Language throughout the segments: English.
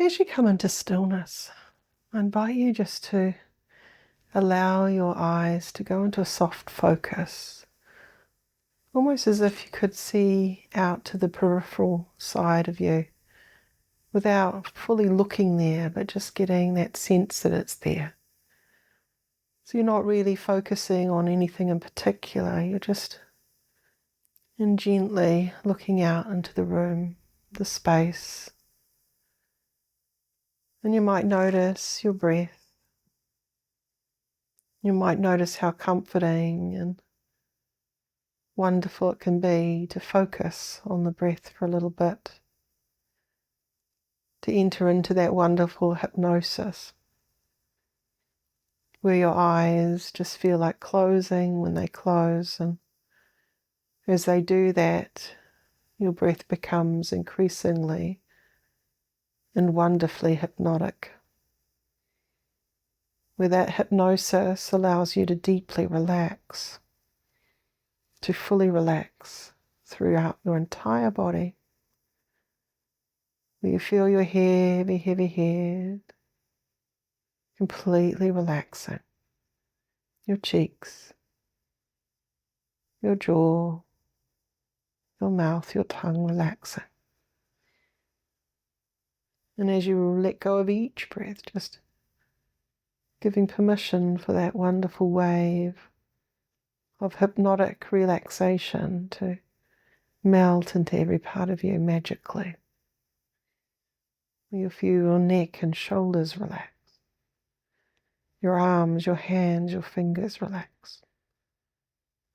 As you come into stillness, I invite you just to allow your eyes to go into a soft focus, almost as if you could see out to the peripheral side of you without fully looking there, but just getting that sense that it's there. So you're not really focusing on anything in particular, you're just gently looking out into the room, the space. And you might notice your breath. You might notice how comforting and wonderful it can be to focus on the breath for a little bit, to enter into that wonderful hypnosis, where your eyes just feel like closing when they close, and as they do that, your breath becomes increasingly and wonderfully hypnotic, where that hypnosis allows you to deeply relax, to fully relax throughout your entire body, where you feel your heavy, heavy head completely relaxing, your cheeks, your jaw, your mouth, your tongue relaxing. And as you let go of each breath, just giving permission for that wonderful wave of hypnotic relaxation to melt into every part of you magically. You feel your neck and shoulders relax, your arms, your hands, your fingers relax.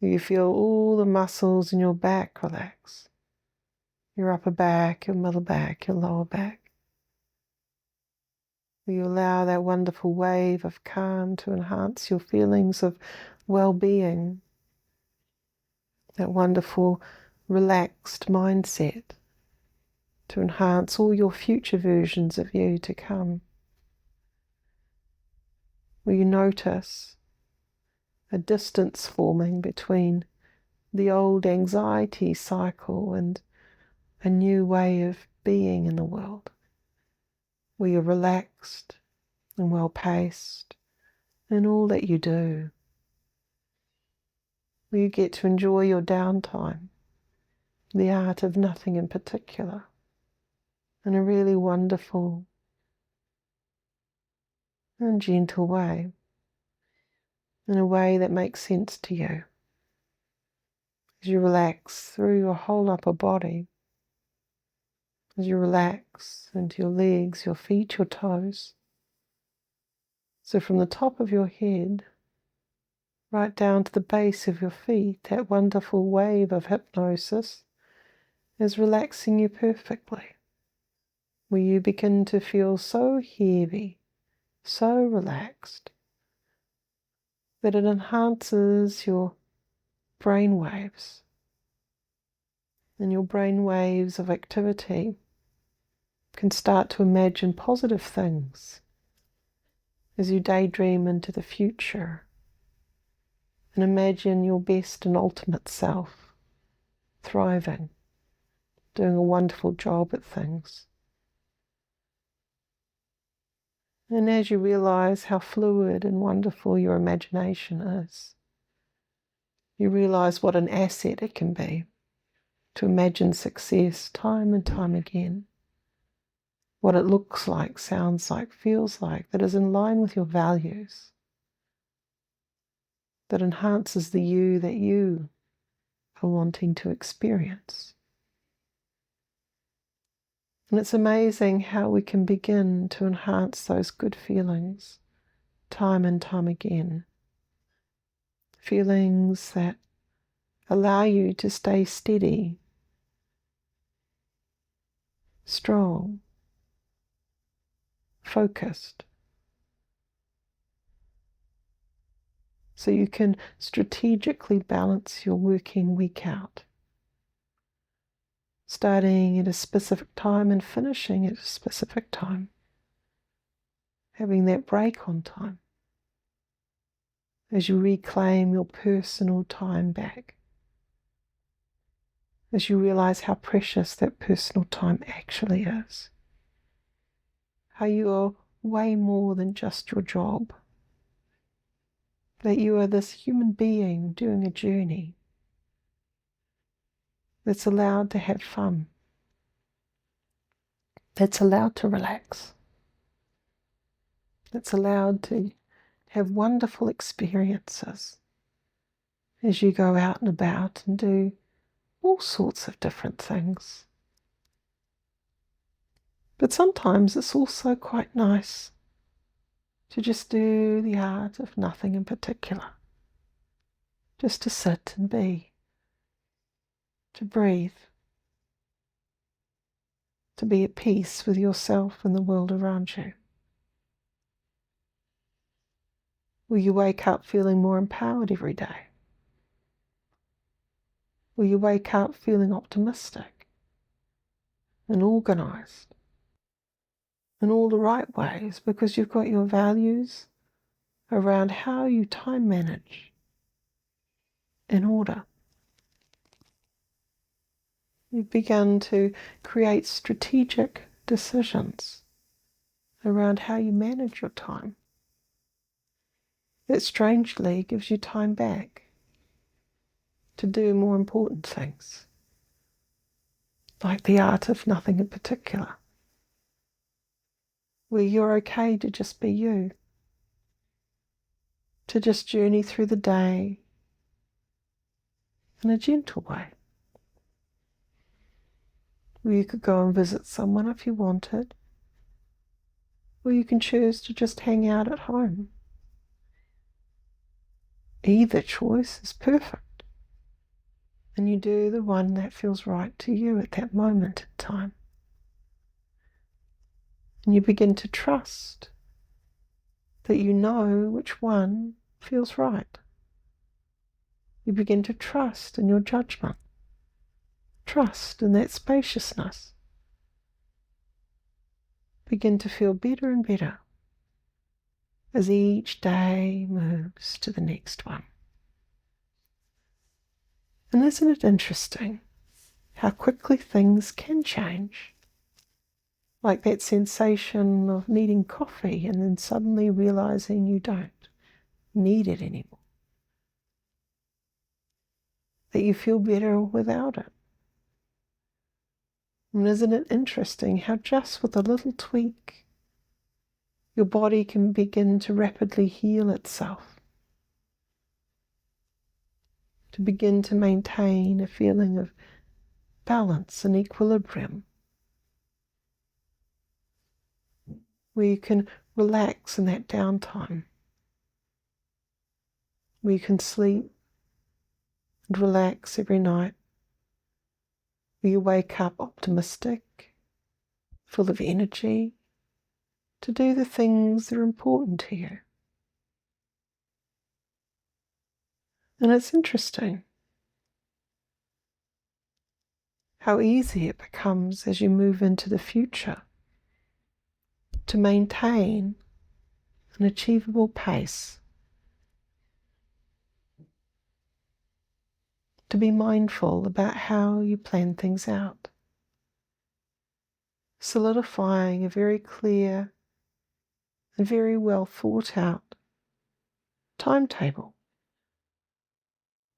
You feel all the muscles in your back relax, your upper back, your middle back, your lower back. You allow that wonderful wave of calm to enhance your feelings of well-being, that wonderful relaxed mindset to enhance all your future versions of you to come. Where you notice a distance forming between the old anxiety cycle and a new way of being in the world, where you're relaxed and well-paced in all that you do, where you get to enjoy your downtime, the art of nothing in particular, in a really wonderful and gentle way, in a way that makes sense to you. As you relax through your whole upper body, as you relax into your legs, your feet, your toes. So from the top of your head, right down to the base of your feet, that wonderful wave of hypnosis is relaxing you perfectly, where you begin to feel so heavy, so relaxed, that it enhances your brain waves. And your brain waves of activity can start to imagine positive things as you daydream into the future and imagine your best and ultimate self thriving, doing a wonderful job at things. And as you realize how fluid and wonderful your imagination is, you realize what an asset it can be to imagine success time and time again, what it looks like, sounds like, feels like, that is in line with your values, that enhances the you that you are wanting to experience. And it's amazing how we can begin to enhance those good feelings time and time again. Feelings that allow you to stay steady, strong, focused, so you can strategically balance your working week out, starting at a specific time and finishing at a specific time, having that break on time as you reclaim your personal time back, as you realize how precious that personal time actually is. how you are way more than just your job, that you are this human being doing a journey that's allowed to have fun, that's allowed to relax, that's allowed to have wonderful experiences as you go out and about and do all sorts of different things. But sometimes it's also quite nice to just do the art of nothing in particular, just to sit and be, to breathe, to be at peace with yourself and the world around you. Will you wake up feeling more empowered every day? Will you wake up feeling optimistic and organised in all the right ways because you've got your values around how you time manage in order? You've begun to create strategic decisions around how you manage your time. That strangely gives you time back to do more important things, like the art of nothing in particular, where you're okay to just be you, to just journey through the day in a gentle way. Where you could go and visit someone if you wanted, or you can choose to just hang out at home. Either choice is perfect, and you do the one that feels right to you at that moment in time. And you begin to trust that you know which one feels right. You begin to trust in your judgment, trust in that spaciousness. Begin to feel better and better as each day moves to the next one. And isn't it interesting how quickly things can change? Like that sensation of needing coffee and then suddenly realizing you don't need it anymore. That you feel better without it. And isn't it interesting how just with a little tweak, your body can begin to rapidly heal itself, to begin to maintain a feeling of balance and equilibrium, where you can relax in that downtime, where you can sleep and relax every night, where you wake up optimistic, full of energy, to do the things that are important to you. And it's interesting how easy it becomes as you move into the future to maintain an achievable pace, to be mindful about how you plan things out, solidifying a very clear and very well thought out timetable.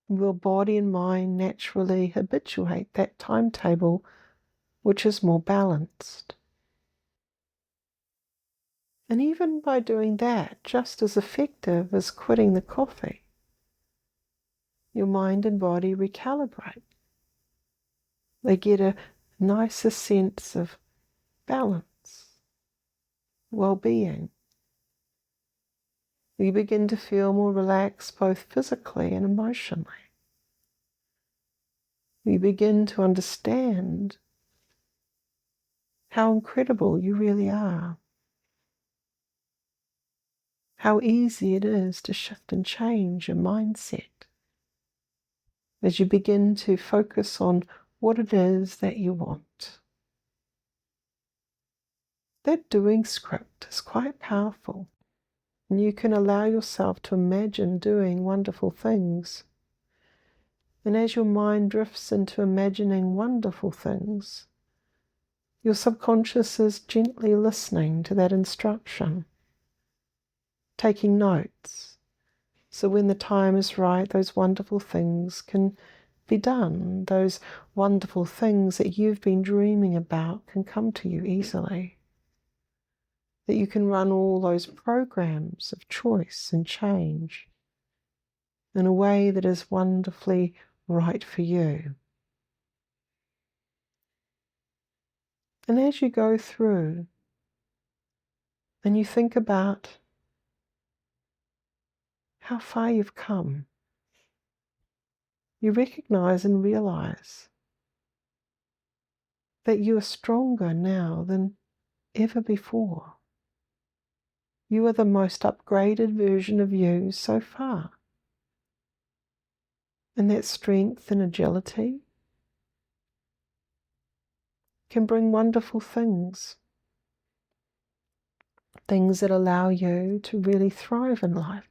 Will body and mind naturally habituate that timetable which is more balanced? And even by doing that, just as effective as quitting the coffee, your mind and body recalibrate. They get a nicer sense of balance, well-being. You begin to feel more relaxed both physically and emotionally. You begin to understand how incredible you really are. How easy it is to shift and change your mindset as you begin to focus on what it is that you want. That doing script is quite powerful, and you can allow yourself to imagine doing wonderful things. And as your mind drifts into imagining wonderful things, Your subconscious is gently listening to that instruction, taking notes. So when the time is right, those wonderful things can be done. Those wonderful things that you've been dreaming about can come to you easily. That you can run all those programs of choice and change in a way that is wonderfully right for you. And as you go through and you think about how far you've come, you recognize and realize that you are stronger now than ever before. You are the most upgraded version of you so far. And that strength and agility can bring wonderful things. Things that allow you to really thrive in life.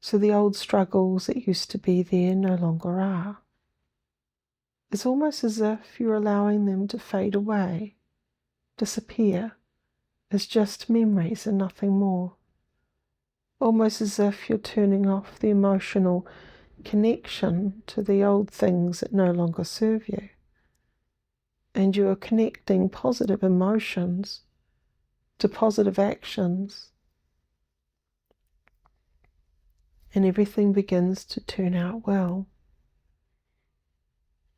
So the old struggles that used to be there no longer are. It's almost as if you're allowing them to fade away, disappear, as just memories and nothing more. Almost as if you're turning off the emotional connection to the old things that no longer serve you. And you are connecting positive emotions to positive actions. And everything begins to turn out well.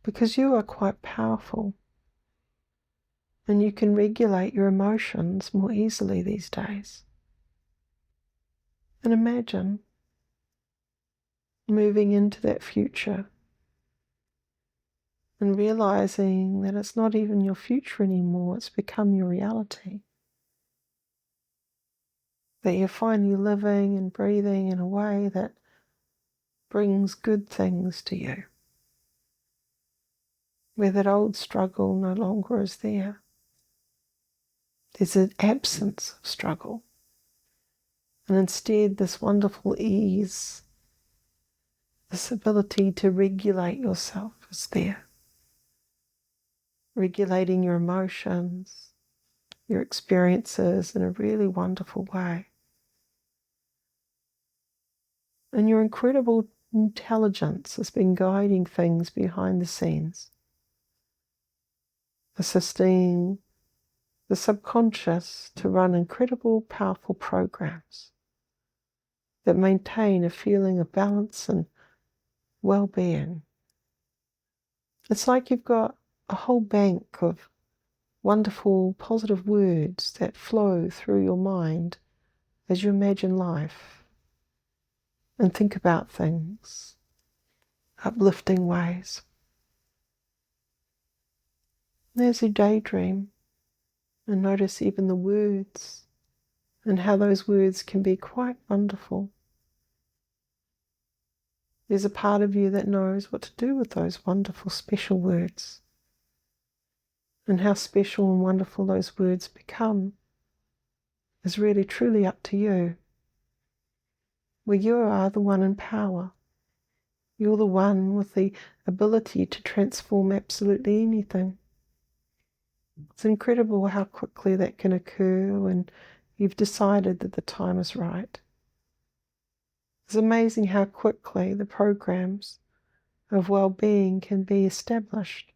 Because you are quite powerful. And you can regulate your emotions more easily these days. And imagine moving into that future and realizing that it's not even your future anymore, it's become your reality. That you're finally living and breathing in a way that brings good things to you. Where that old struggle no longer is there. There's an absence of struggle. And instead this wonderful ease, this ability to regulate yourself is there. Regulating your emotions, your experiences in a really wonderful way. And your incredible intelligence has been guiding things behind the scenes, assisting the subconscious to run incredible, powerful programs that maintain a feeling of balance and well-being. It's like you've got a whole bank of wonderful, positive words that flow through your mind as you imagine life and think about things, uplifting ways. There's a daydream, and notice even the words and how those words can be quite wonderful. There's a part of you that knows what to do with those wonderful, special words. And how special and wonderful those words become is really truly up to you. Where you are the one in power. You're the one with the ability to transform absolutely anything. It's incredible how quickly that can occur when you've decided that the time is right. It's amazing how quickly the programs of well-being can be established,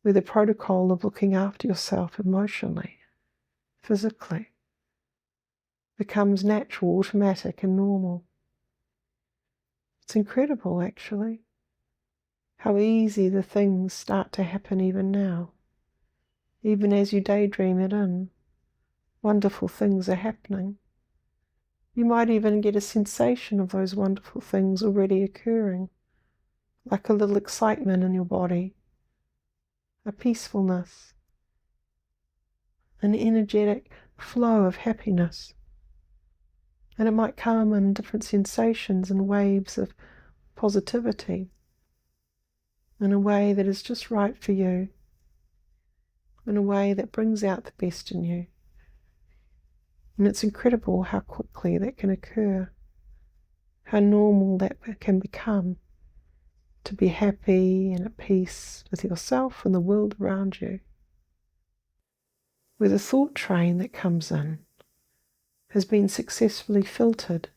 with the protocol of looking after yourself emotionally, physically, becomes natural, automatic and normal. It's incredible, actually, how easy the things start to happen even now. Even as you daydream it in, wonderful things are happening. You might even get a sensation of those wonderful things already occurring, like a little excitement in your body, a peacefulness, an energetic flow of happiness. And it might come in different sensations and waves of positivity in a way that is just right for you, in a way that brings out the best in you. And it's incredible how quickly that can occur, how normal that can become. to be happy and at peace with yourself and the world around you, where the thought train that comes in has been successfully filtered,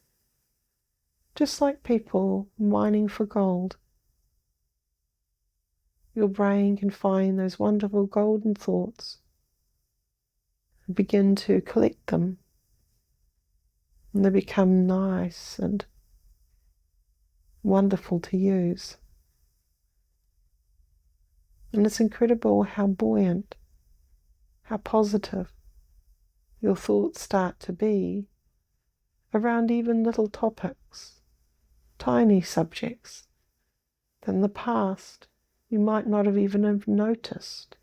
just like people mining for gold. Your brain can find those wonderful golden thoughts and begin to collect them, and they become nice and wonderful to use. And it's incredible how buoyant, how positive your thoughts start to be around even little topics, tiny subjects that in the past you might not have even have noticed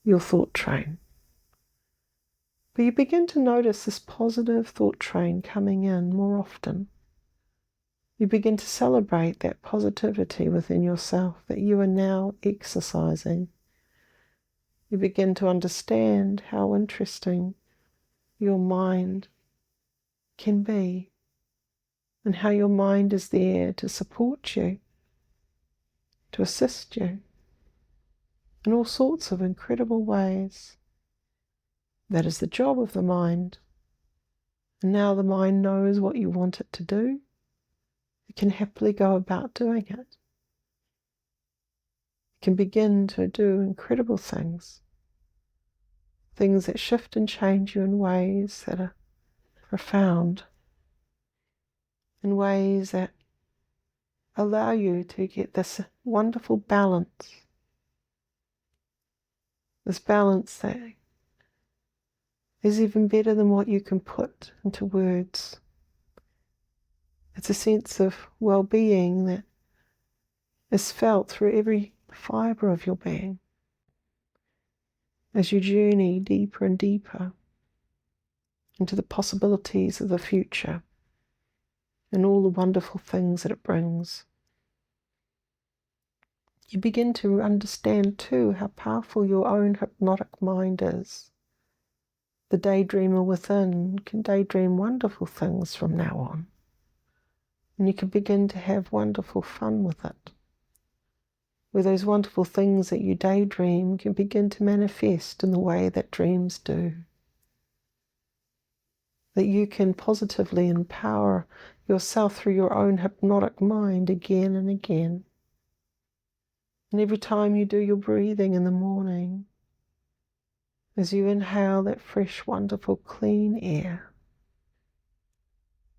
your thought train. But you begin to notice this positive thought train coming in more often. You begin to celebrate that positivity within yourself that you are now exercising. You begin to understand how interesting your mind can be and how your mind is there to support you, to assist you in all sorts of incredible ways. That is the job of the mind. And now the mind knows what you want it to do. It can happily go about doing it. It can begin to do incredible things. Things that shift and change you in ways that are profound. In ways that allow you to get this wonderful balance. This balance that is even better than what you can put into words. It's a sense of well-being that is felt through every fibre of your being as you journey deeper and deeper into the possibilities of the future and all the wonderful things that it brings. You begin to understand too how powerful your own hypnotic mind is. The daydreamer within can daydream wonderful things from now on. And you can begin to have wonderful fun with it, where those wonderful things that you daydream can begin to manifest in the way that dreams do. That you can positively empower yourself through your own hypnotic mind again and again. And every time you do your breathing in the morning, as you inhale that fresh, wonderful, clean air,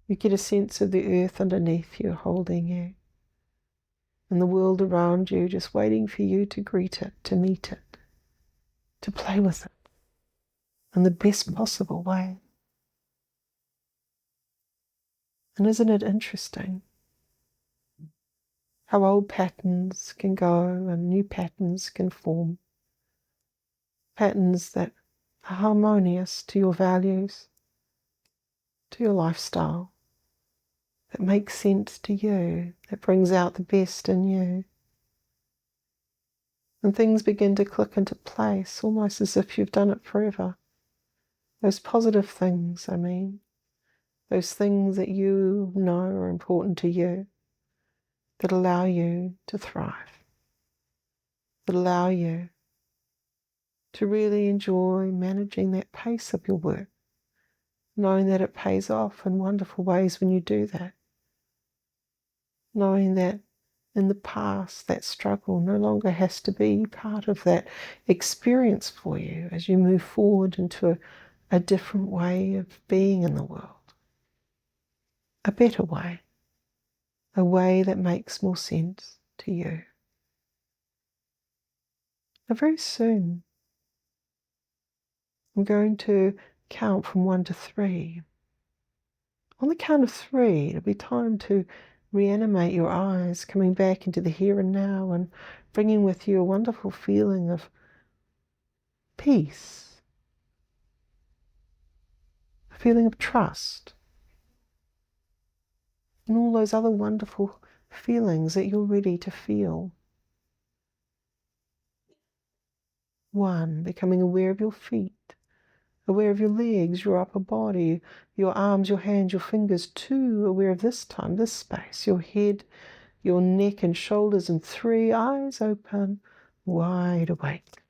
you get a sense of the earth underneath you holding you, and the world around you just waiting for you to greet it, to meet it, to play with it in the best possible way. And isn't it interesting how old patterns can go and new patterns can form? Patterns that are harmonious to your values, to your lifestyle, that makes sense to you, that brings out the best in you. And things begin to click into place, almost as if you've done it forever. Those positive things, I mean, those things that you know are important to you, that allow you to thrive, that allow you to really enjoy managing that pace of your work, knowing that it pays off in wonderful ways when you do that. Knowing that in the past, that struggle no longer has to be part of that experience for you as you move forward into a different way of being in the world. A better way. A way that makes more sense to you. Now very soon, I'm going to count from 1 to 3. On the count of 3, it'll be time to reanimate your eyes, coming back into the here and now and bringing with you a wonderful feeling of peace, a feeling of trust, and all those other wonderful feelings that you're ready to feel. 1, becoming aware of your feet, aware of your legs, your upper body, your arms, your hands, your fingers. 2, aware of this time, this space, your head, your neck and shoulders, and 3, eyes open, wide awake.